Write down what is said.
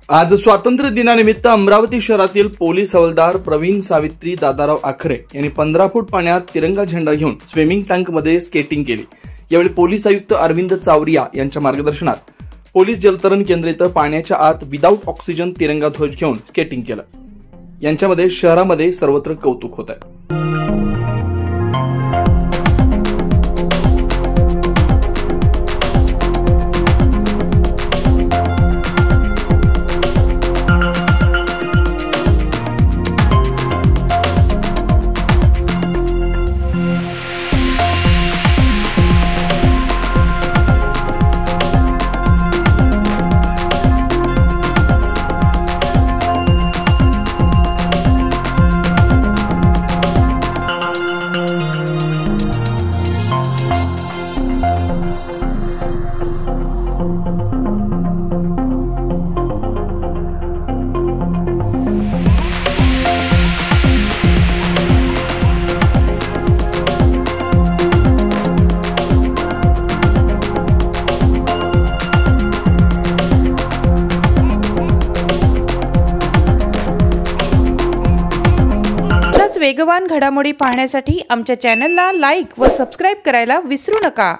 आज स्वातंत्र्य दिनानिमित्त अमरावती शहरातील पोलीस हवालदार प्रवीण सावित्री दादाराव आखरे यांनी 15 फूट पाण्यात तिरंगा झेंडा घेऊन स्विमिंग टँकमध्ये स्केटिंग केली। यावेळी पोलीस आयुक्त अरविंद चावरिया यांच्या मार्गदर्शनात पोलीस जलतरण केंद्र इथं पाण्याच्या आत विदाऊट ऑक्सिजन तिरंगा ध्वज घेऊन स्केटिंग केलं। यांच्यामध्ये शहरामध्ये सर्वत्र कौतुक होत आहे। वेगवान घडामोडी पाहण्यासाठी आमच्या चॅनलला लाईक व सबस्क्राइब करायला विसरू नका।